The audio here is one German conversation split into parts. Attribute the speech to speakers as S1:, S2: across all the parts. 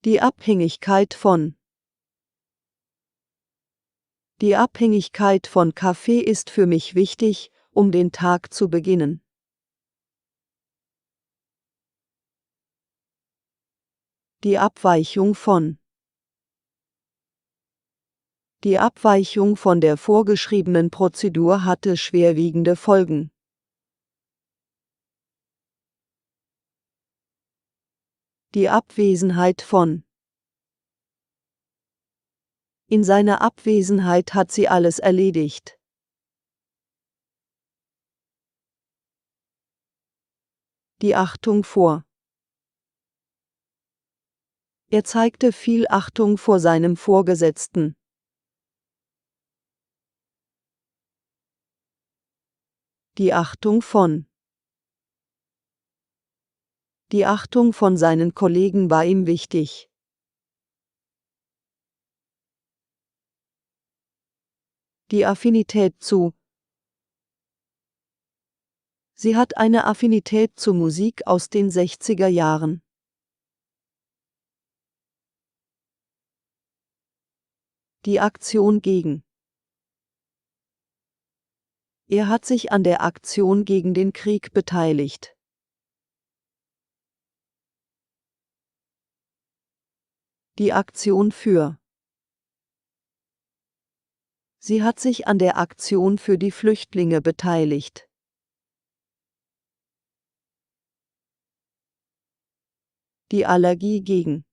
S1: Die Abhängigkeit von. Die Abhängigkeit von Kaffee ist für mich wichtig, um den Tag zu beginnen. Die Abweichung von. Die Abweichung von der vorgeschriebenen Prozedur hatte schwerwiegende Folgen. Die Abwesenheit von. In seiner Abwesenheit hat sie alles erledigt. Die Achtung vor. Er zeigte viel Achtung vor seinem Vorgesetzten. Die Achtung von. Die Achtung von seinen Kollegen war ihm wichtig. Die Affinität zu. Sie hat eine Affinität zu Musik aus den 60er Jahren. Die Aktion gegen. Er hat sich an der Aktion gegen den Krieg beteiligt. Die Aktion für. Sie hat sich an der Aktion für die Flüchtlinge beteiligt. Die Allergie gegen.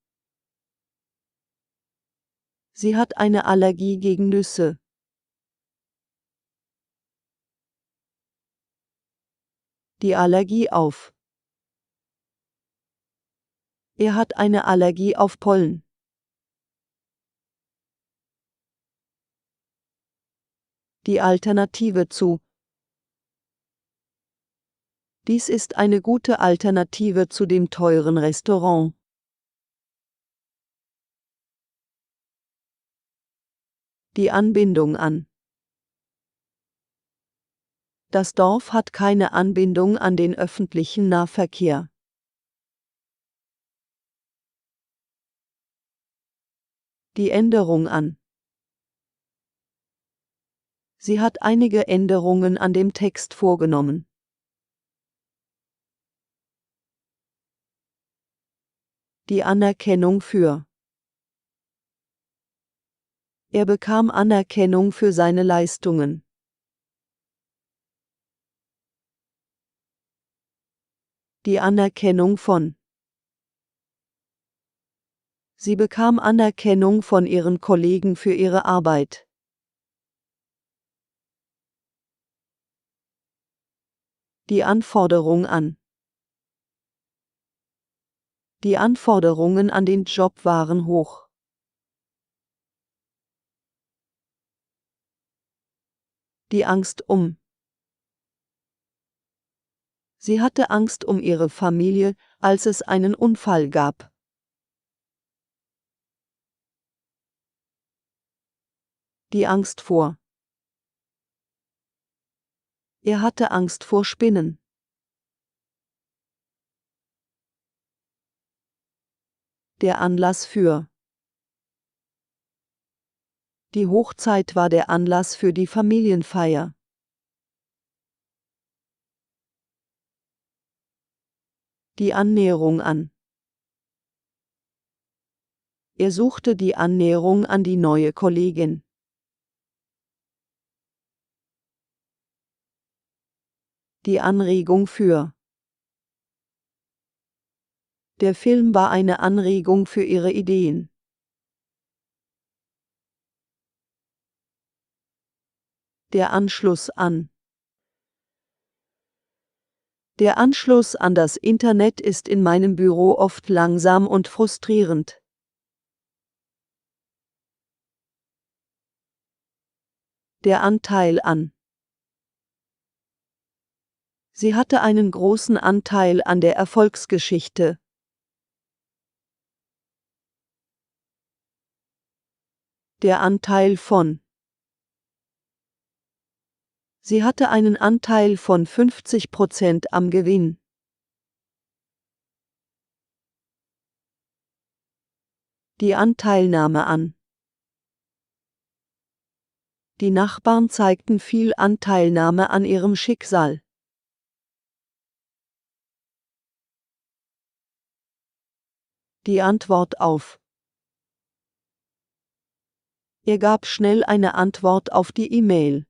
S1: Sie hat eine Allergie gegen Nüsse. Die Allergie auf. Er hat eine Allergie auf Pollen. Die Alternative zu. Dies ist eine gute Alternative zu dem teuren Restaurant. Die Anbindung an. Das Dorf hat keine Anbindung an den öffentlichen Nahverkehr. Die Änderung an. Sie hat einige Änderungen an dem Text vorgenommen. Die Anerkennung für. Er bekam Anerkennung für seine Leistungen. Die Anerkennung von. Sie bekam Anerkennung von ihren Kollegen für ihre Arbeit. Die Anforderung an. Die Anforderungen an den Job waren hoch. Die Angst um. Sie hatte Angst um ihre Familie, als es einen Unfall gab. Die Angst vor. Er hatte Angst vor Spinnen. Der Anlass für. Die Hochzeit war der Anlass für die Familienfeier. Die Annäherung an. Er suchte die Annäherung an die neue Kollegin. Die Anregung für. Der Film war eine Anregung für ihre Ideen. Der Anschluss an. Der Anschluss an das Internet ist in meinem Büro oft langsam und frustrierend. Der Anteil an. Sie hatte einen großen Anteil an der Erfolgsgeschichte. Der Anteil von. Sie hatte einen Anteil von 50% am Gewinn. Die Anteilnahme an. Die Nachbarn zeigten viel Anteilnahme an ihrem Schicksal. Die Antwort auf. Er gab schnell eine Antwort auf die E-Mail.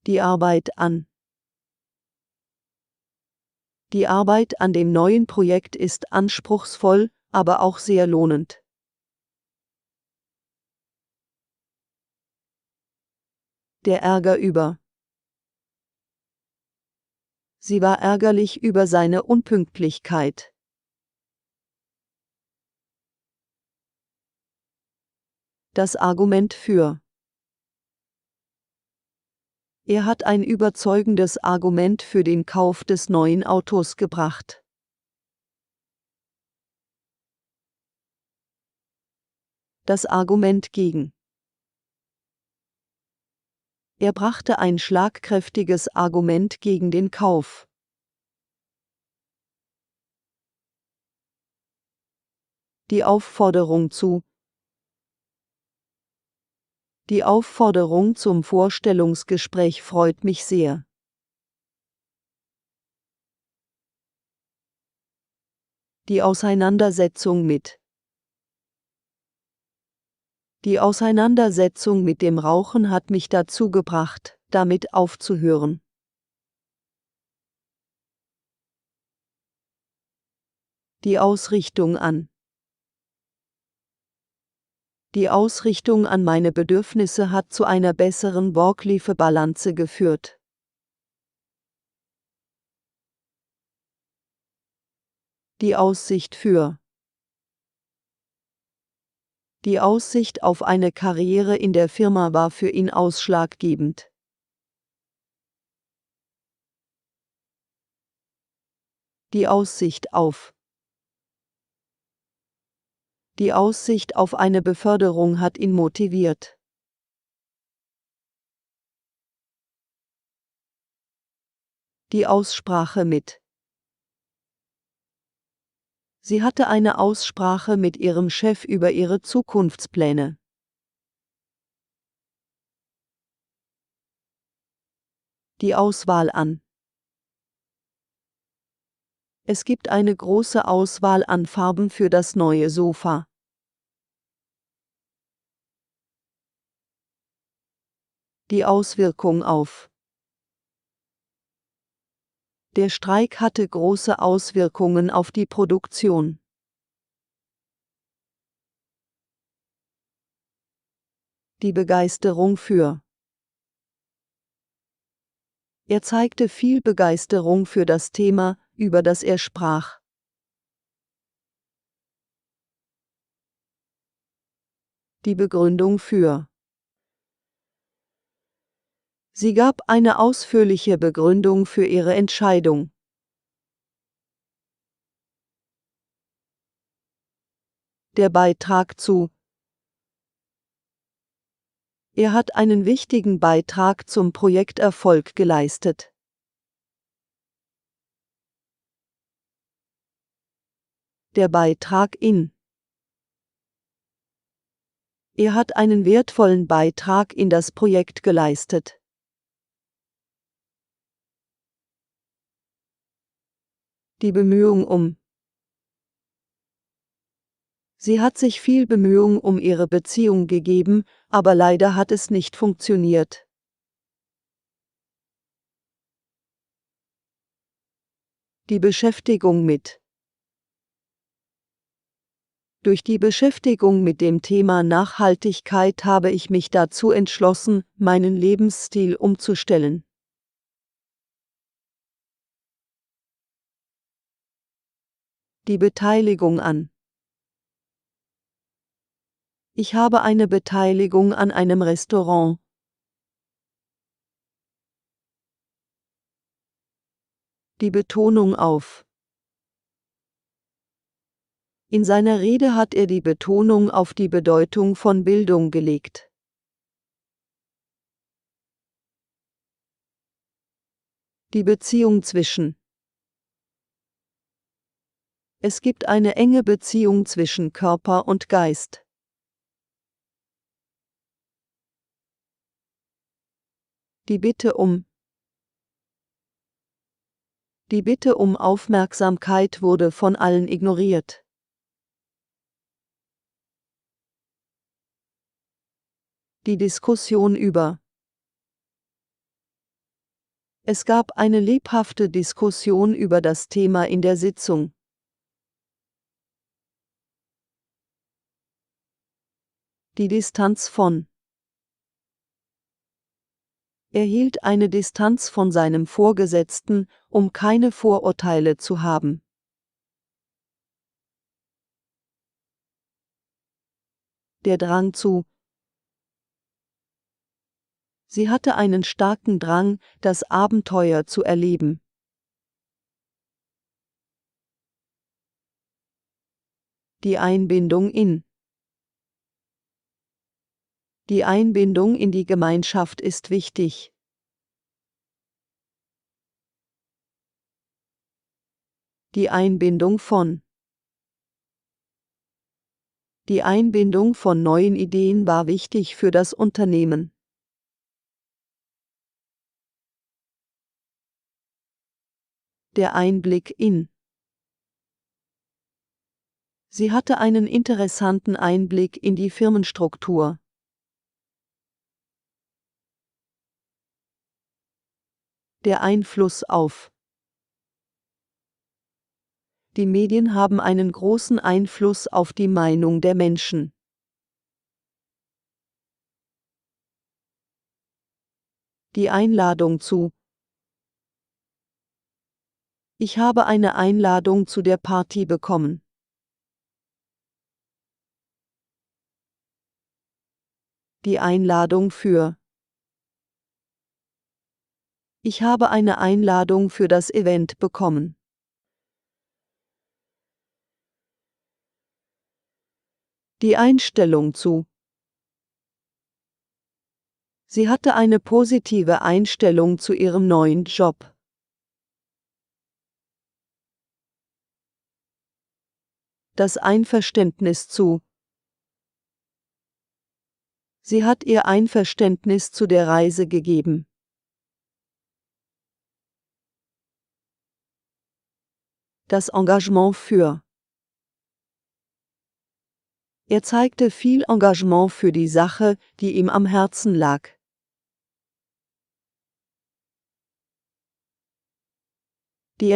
S1: Die Arbeit an. Die Arbeit an dem neuen Projekt ist anspruchsvoll, aber auch sehr lohnend. Der Ärger über. Sie war ärgerlich über seine Unpünktlichkeit. Das Argument für. Er hat ein überzeugendes Argument für den Kauf des neuen Autos gebracht. Das Argument gegen. Er brachte ein schlagkräftiges Argument gegen den Kauf. Die Aufforderung zu. Die Aufforderung zum Vorstellungsgespräch freut mich sehr. Die Auseinandersetzung mit. Die Auseinandersetzung mit dem Rauchen hat mich dazu gebracht, damit aufzuhören. Die Ausrichtung an. Die Ausrichtung an meine Bedürfnisse hat zu einer besseren Work-Life-Balance geführt. Die Aussicht für. Die Aussicht auf eine Karriere in der Firma war für ihn ausschlaggebend. Die Aussicht auf. Die Aussicht auf eine Beförderung hat ihn motiviert. Die Aussprache mit. Sie hatte eine Aussprache mit ihrem Chef über ihre Zukunftspläne. Die Auswahl an. Es gibt eine große Auswahl an Farben für das neue Sofa. Die Auswirkung auf. Der Streik hatte große Auswirkungen auf die Produktion. Die Begeisterung für. Er zeigte viel Begeisterung für das Thema, über das er sprach. Die Begründung für. Sie gab eine ausführliche Begründung für ihre Entscheidung. Der Beitrag zu. Er hat einen wichtigen Beitrag zum Projekterfolg geleistet. Der Beitrag in. Er hat einen wertvollen Beitrag in das Projekt geleistet. Die Bemühung um. Sie hat sich viel Bemühung um ihre Beziehung gegeben, aber leider hat es nicht funktioniert. Die Beschäftigung mit. Durch die Beschäftigung mit dem Thema Nachhaltigkeit habe ich mich dazu entschlossen, meinen Lebensstil umzustellen. Die Beteiligung an. Ich habe eine Beteiligung an einem Restaurant. Die Betonung auf. In seiner Rede hat er die Betonung auf die Bedeutung von Bildung gelegt. Die Beziehung zwischen. Es gibt eine enge Beziehung zwischen Körper und Geist. Die Bitte um Aufmerksamkeit wurde von allen ignoriert. Die Diskussion über Es gab eine lebhafte Diskussion über das Thema in der Sitzung. Die Distanz von Er hielt eine Distanz von seinem Vorgesetzten, um keine Vorurteile zu haben. Der Drang zu Sie hatte einen starken Drang, das Abenteuer zu erleben. Die Einbindung in Die Einbindung in die Gemeinschaft ist wichtig. Die Einbindung von neuen Ideen war wichtig für das Unternehmen. Der Einblick in Sie hatte einen interessanten Einblick in die Firmenstruktur. Der Einfluss auf Die Medien haben einen großen Einfluss auf die Meinung der Menschen. Die Einladung zu Ich habe eine Einladung zu der Party bekommen. Die Einladung für Ich habe eine Einladung für das Event bekommen. Die Einstellung zu Sie hatte eine positive Einstellung zu ihrem neuen Job. Das Einverständnis zu Sie hat ihr Einverständnis zu der Reise gegeben. Das Engagement für Er zeigte viel Engagement für die Sache, die ihm am Herzen lag. Die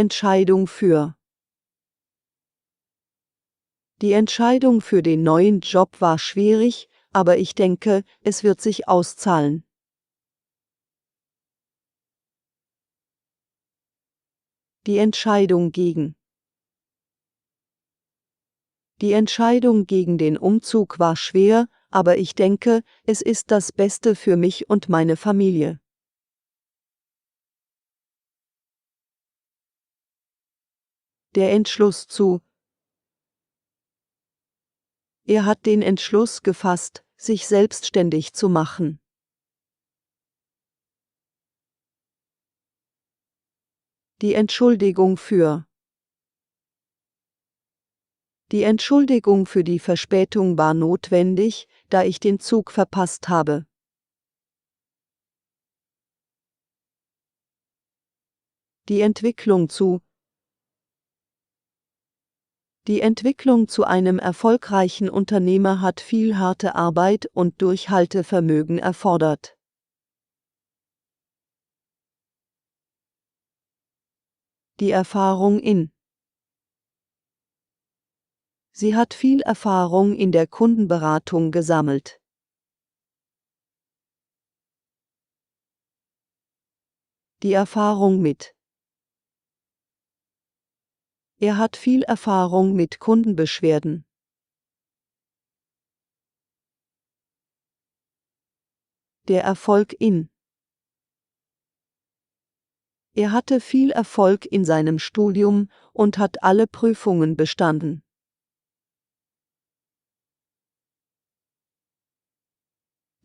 S1: Entscheidung für den neuen Job war schwierig, aber ich denke, es wird sich auszahlen. Die Entscheidung gegen den Umzug war schwer, aber ich denke, es ist das Beste für mich und meine Familie. Der Entschluss zu Er hat den Entschluss gefasst, sich selbstständig zu machen. Die Entschuldigung für die Verspätung war notwendig, da ich den Zug verpasst habe. Die Entwicklung zu einem erfolgreichen Unternehmer hat viel harte Arbeit und Durchhaltevermögen erfordert. Die Erfahrung in Sie hat viel Erfahrung in der Kundenberatung gesammelt. Die Erfahrung mit Er hat viel Erfahrung mit Kundenbeschwerden. Der Erfolg in Er hatte viel Erfolg in seinem Studium und hat alle Prüfungen bestanden.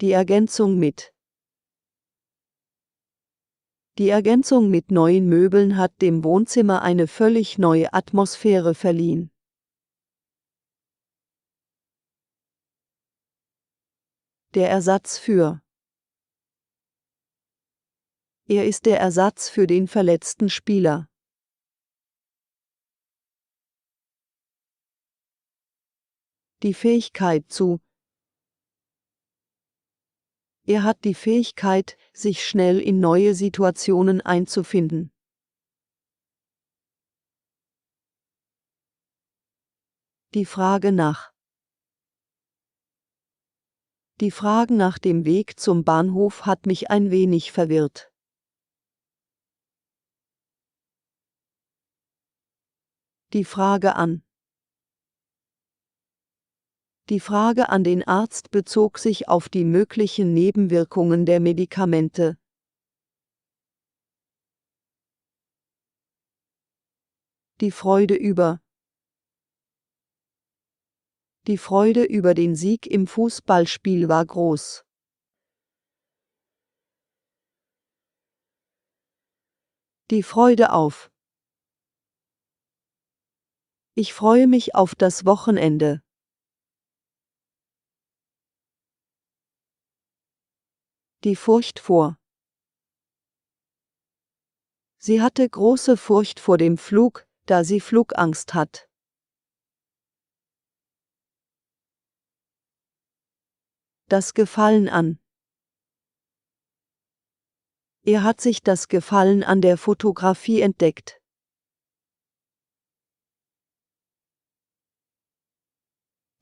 S1: Die Ergänzung mit neuen Möbeln hat dem Wohnzimmer eine völlig neue Atmosphäre verliehen. Der Ersatz für. Er ist der Ersatz für den verletzten Spieler. Die Fähigkeit zu. Er hat die Fähigkeit, sich schnell in neue Situationen einzufinden. Die Frage nach. Die Frage nach dem Weg zum Bahnhof hat mich ein wenig verwirrt. Die Frage an. Die Frage an den Arzt bezog sich auf die möglichen Nebenwirkungen der Medikamente. Die Freude über. Die Freude über den Sieg im Fußballspiel war groß. Die Freude auf. Ich freue mich auf das Wochenende. Die Furcht vor. Sie hatte große Furcht vor dem Flug, da sie Flugangst hat. Das Gefallen an. Er hat sich das Gefallen an der Fotografie entdeckt.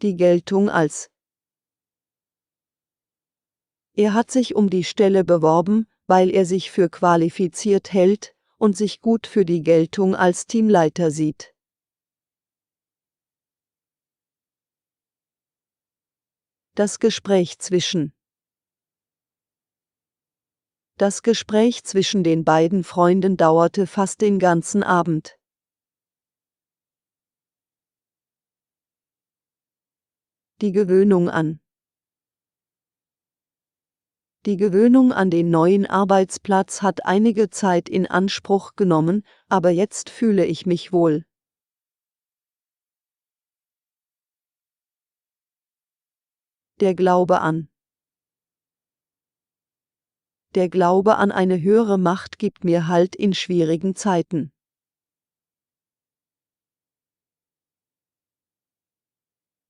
S1: Die Geltung als. Er hat sich um die Stelle beworben, weil er sich für qualifiziert hält und sich gut für die Geltung als Teamleiter sieht. Das Gespräch zwischen. Das Gespräch zwischen den beiden Freunden dauerte fast den ganzen Abend. Die Gewöhnung an. Die Gewöhnung an den neuen Arbeitsplatz hat einige Zeit in Anspruch genommen, aber jetzt fühle ich mich wohl. Der Glaube an. Der Glaube an eine höhere Macht gibt mir Halt in schwierigen Zeiten.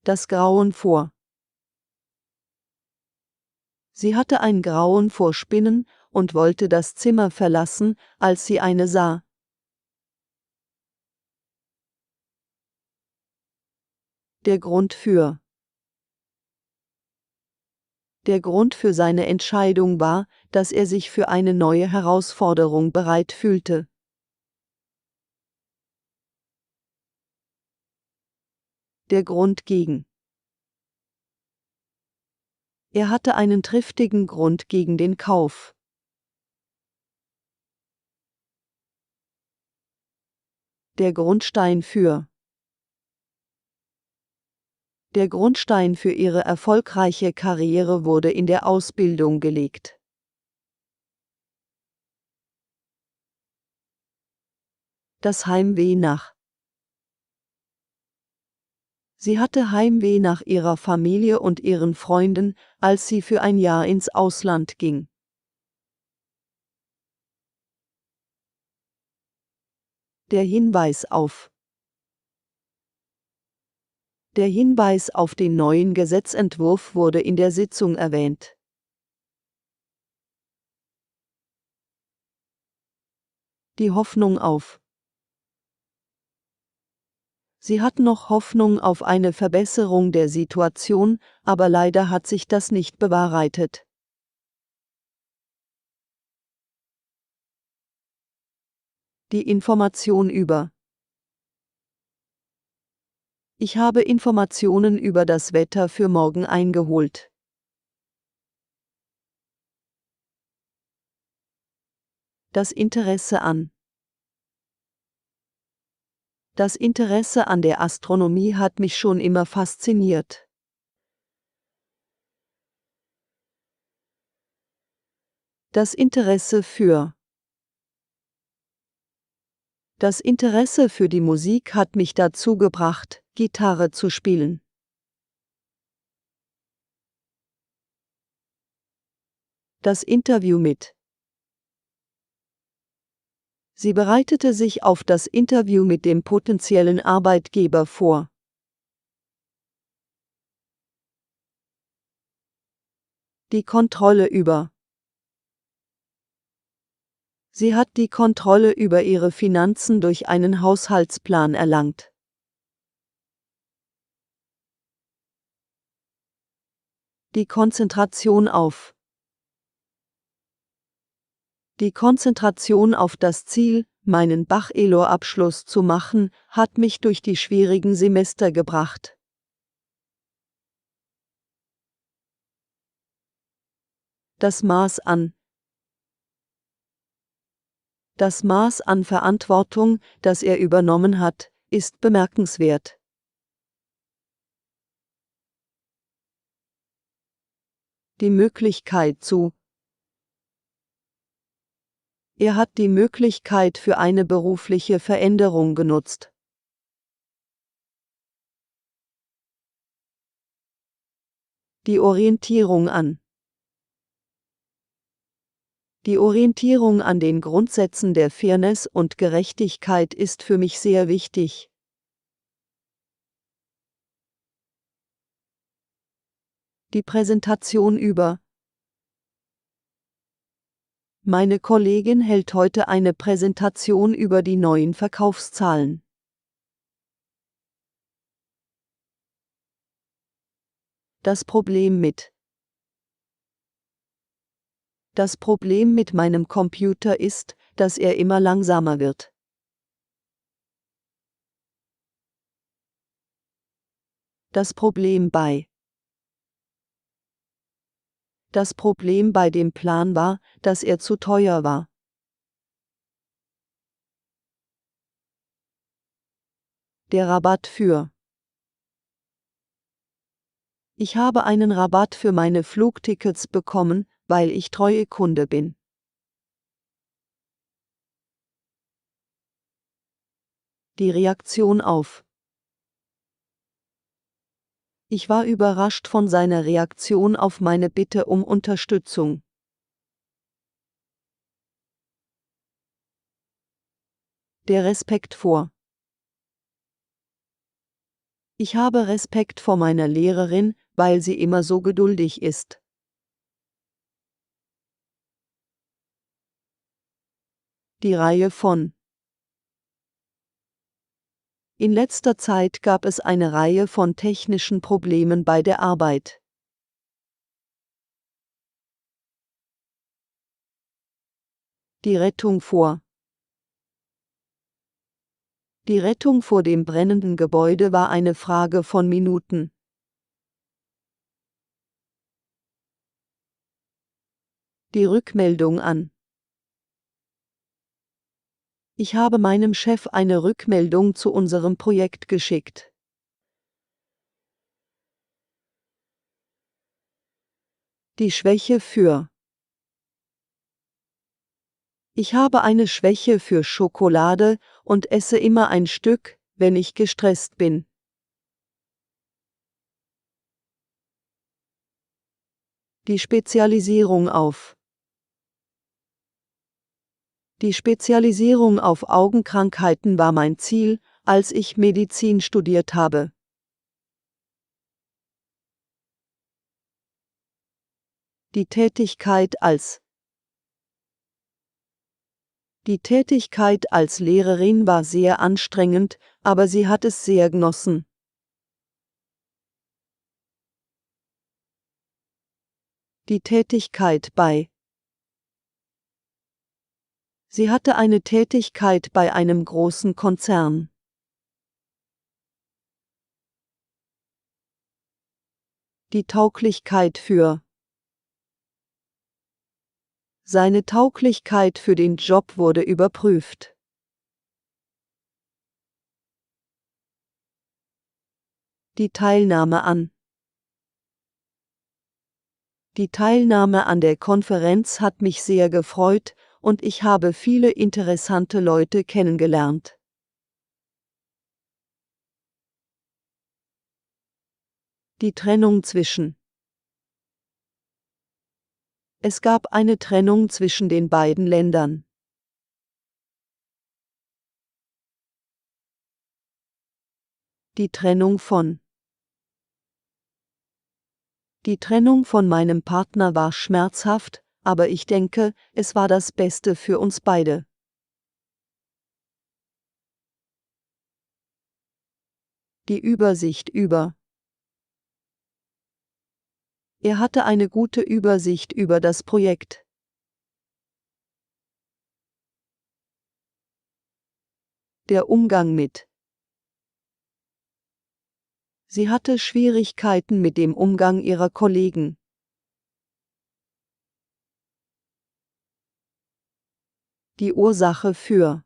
S1: Das Grauen vor. Sie hatte ein Grauen vor Spinnen und wollte das Zimmer verlassen, als sie eine sah. Der Grund für. Der Grund für seine Entscheidung war, dass er sich für eine neue Herausforderung bereit fühlte. Der Grund gegen. Er hatte einen triftigen Grund gegen den Kauf. Der Grundstein für. Der Grundstein für ihre erfolgreiche Karriere wurde in der Ausbildung gelegt. Das Heimweh nach. Sie hatte Heimweh nach ihrer Familie und ihren Freunden, als sie für ein Jahr ins Ausland ging. Der Hinweis auf. Der Hinweis auf den neuen Gesetzentwurf wurde in der Sitzung erwähnt. Die Hoffnung auf. Sie hat noch Hoffnung auf eine Verbesserung der Situation, aber leider hat sich das nicht bewahrheitet. Die Information über. Ich habe Informationen über das Wetter für morgen eingeholt. Das Interesse an. Das Interesse an der Astronomie hat mich schon immer fasziniert. Das Interesse für. Das Interesse für die Musik hat mich dazu gebracht, Gitarre zu spielen. Das Interview mit. Sie bereitete sich auf das Interview mit dem potenziellen Arbeitgeber vor. Die Kontrolle über. Sie hat die Kontrolle über ihre Finanzen durch einen Haushaltsplan erlangt. Die Konzentration auf. Die Konzentration auf das Ziel, meinen Bachelorabschluss zu machen, hat mich durch die schwierigen Semester gebracht. Das Maß an. Das Maß an Verantwortung, das er übernommen hat, ist bemerkenswert. Die Möglichkeit zu. Er hat die Möglichkeit für eine berufliche Veränderung genutzt. Die Orientierung an. Die Orientierung an den Grundsätzen der Fairness und Gerechtigkeit ist für mich sehr wichtig. Die Präsentation über. Meine Kollegin hält heute eine Präsentation über die neuen Verkaufszahlen. Das Problem mit. Das Problem mit meinem Computer ist, dass er immer langsamer wird. Das Problem bei. Das Problem bei dem Plan war, dass er zu teuer war. Der Rabatt für. Ich habe einen Rabatt für meine Flugtickets bekommen, weil ich treue Kunde bin. Die Reaktion auf. Ich war überrascht von seiner Reaktion auf meine Bitte um Unterstützung. Der Respekt vor. Ich habe Respekt vor meiner Lehrerin, weil sie immer so geduldig ist. Die Reihe von. In letzter Zeit gab es eine Reihe von technischen Problemen bei der Arbeit. Die Rettung vor. Die Rettung vor dem brennenden Gebäude war eine Frage von Minuten. Die Rückmeldung an. Ich habe meinem Chef eine Rückmeldung zu unserem Projekt geschickt. Die Schwäche für. Ich habe eine Schwäche für Schokolade und esse immer ein Stück, wenn ich gestresst bin. Die Spezialisierung auf. Die Spezialisierung auf Augenkrankheiten war mein Ziel, als ich Medizin studiert habe. Die Tätigkeit als. Die Tätigkeit als Lehrerin war sehr anstrengend, aber sie hat es sehr genossen. Die Tätigkeit bei. Sie hatte eine Tätigkeit bei einem großen Konzern. Die Tauglichkeit für. Seine Tauglichkeit für den Job wurde überprüft. Die Teilnahme an. Die Teilnahme an der Konferenz hat mich sehr gefreut, und ich habe viele interessante Leute kennengelernt. Die Trennung zwischen. Es gab eine Trennung zwischen den beiden Ländern. Die Trennung von. Die Trennung von meinem Partner war schmerzhaft, aber ich denke, es war das Beste für uns beide. Die Übersicht über. Er hatte eine gute Übersicht über das Projekt. Der Umgang mit. Sie hatte Schwierigkeiten mit dem Umgang ihrer Kollegen. Die Ursache für.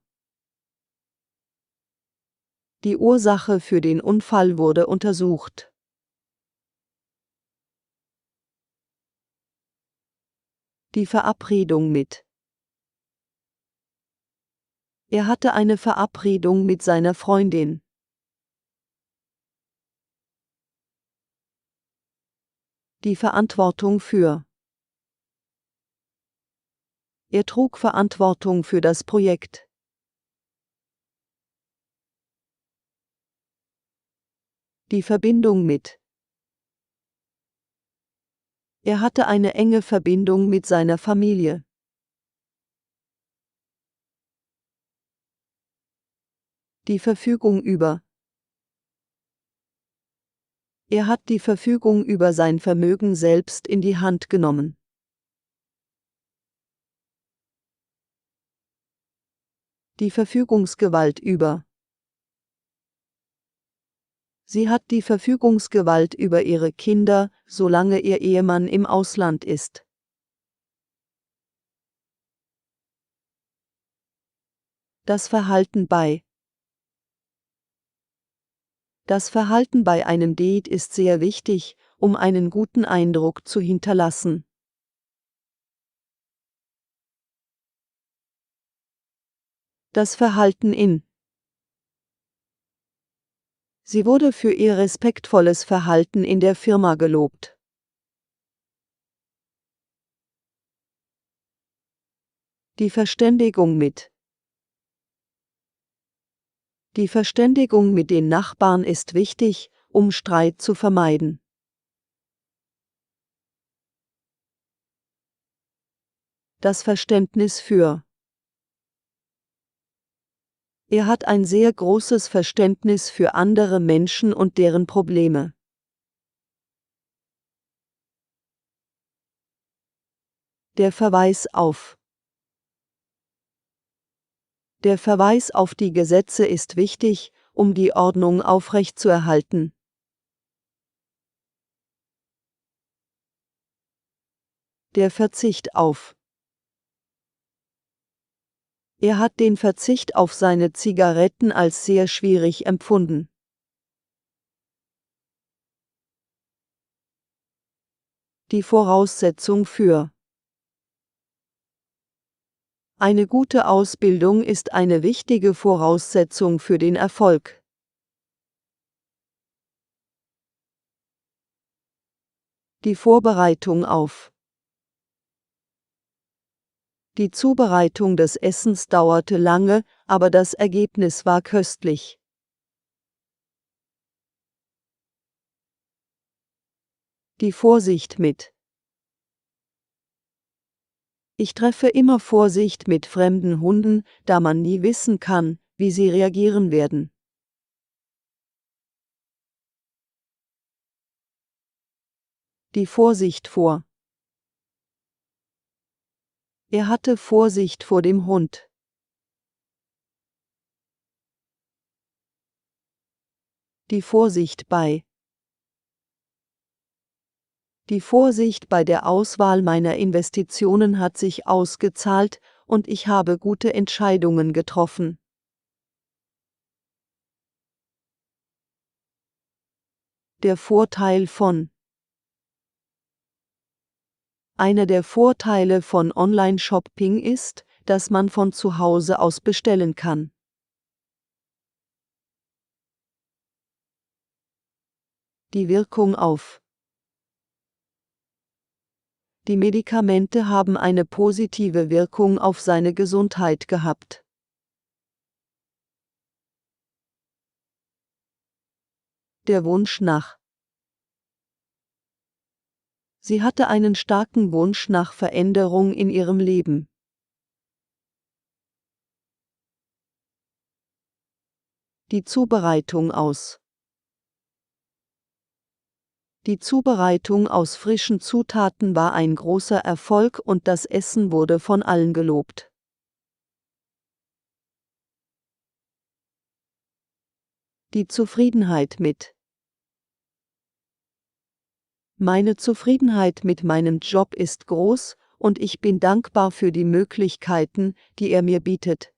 S1: Die Ursache für den Unfall wurde untersucht. Die Verabredung mit. Er hatte eine Verabredung mit seiner Freundin. Die Verantwortung für. Er trug Verantwortung für das Projekt. Die Verbindung mit. Er hatte eine enge Verbindung mit seiner Familie. Die Verfügung über. Er hat die Verfügung über sein Vermögen selbst in die Hand genommen. Die Verfügungsgewalt über. Sie hat die Verfügungsgewalt über ihre Kinder, solange ihr Ehemann im Ausland ist. Das Verhalten bei. Das Verhalten bei einem Date ist sehr wichtig, um einen guten Eindruck zu hinterlassen. Das Verhalten in. Sie wurde für ihr respektvolles Verhalten in der Firma gelobt. Die Verständigung mit. Die Verständigung mit den Nachbarn ist wichtig, um Streit zu vermeiden. Das Verständnis für. Er hat ein sehr großes Verständnis für andere Menschen und deren Probleme. Der Verweis auf. Der Verweis auf die Gesetze ist wichtig, um die Ordnung aufrechtzuerhalten. Der Verzicht auf. Er hat den Verzicht auf seine Zigaretten als sehr schwierig empfunden. Die Voraussetzung für. Eine gute Ausbildung ist eine wichtige Voraussetzung für den Erfolg. Die Vorbereitung auf. Die Zubereitung des Essens dauerte lange, aber das Ergebnis war köstlich. Die Vorsicht mit. Ich treffe immer Vorsicht mit fremden Hunden, da man nie wissen kann, wie sie reagieren werden. Die Vorsicht vor. Er hatte Vorsicht vor dem Hund. Die Vorsicht bei. Die Vorsicht bei der Auswahl meiner Investitionen hat sich ausgezahlt, und ich habe gute Entscheidungen getroffen. Der Vorteil von. Einer der Vorteile von Online-Shopping ist, dass man von zu Hause aus bestellen kann. Die Wirkung auf. Die Medikamente haben eine positive Wirkung auf seine Gesundheit gehabt. Der Wunsch nach. Sie hatte einen starken Wunsch nach Veränderung in ihrem Leben. Die Zubereitung aus. Die Zubereitung aus frischen Zutaten war ein großer Erfolg und das Essen wurde von allen gelobt. Die Zufriedenheit mit. Meine Zufriedenheit mit meinem Job ist groß und ich bin dankbar für die Möglichkeiten, die er mir bietet.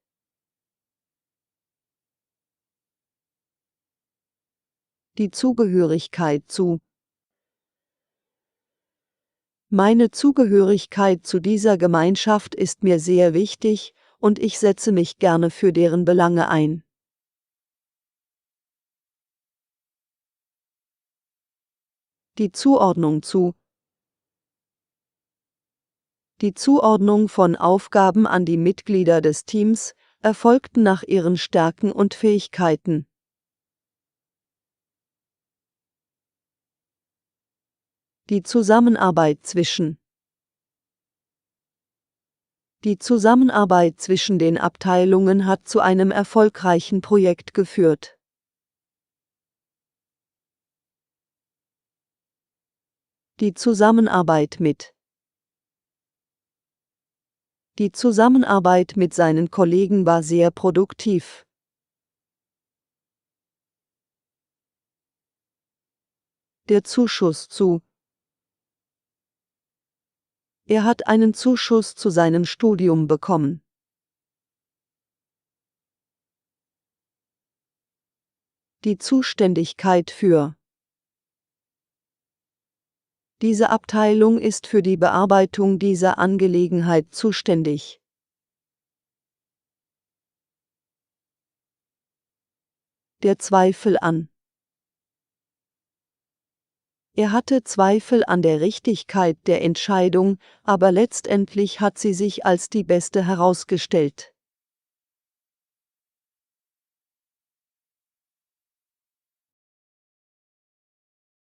S1: Die Zugehörigkeit zu. Meine Zugehörigkeit zu dieser Gemeinschaft ist mir sehr wichtig und ich setze mich gerne für deren Belange ein. Die Zuordnung zu. Die Zuordnung von Aufgaben an die Mitglieder des Teams erfolgten nach ihren Stärken und Fähigkeiten. Die Zusammenarbeit zwischen. Die Zusammenarbeit zwischen den Abteilungen hat zu einem erfolgreichen Projekt geführt. Die Zusammenarbeit mit. Die Zusammenarbeit mit seinen Kollegen war sehr produktiv. Der Zuschuss zu. Er hat einen Zuschuss zu seinem Studium bekommen. Die Zuständigkeit für. Diese Abteilung ist für die Bearbeitung dieser Angelegenheit zuständig. Der Zweifel an. Er hatte Zweifel an der Richtigkeit der Entscheidung, aber letztendlich hat sie sich als die beste herausgestellt.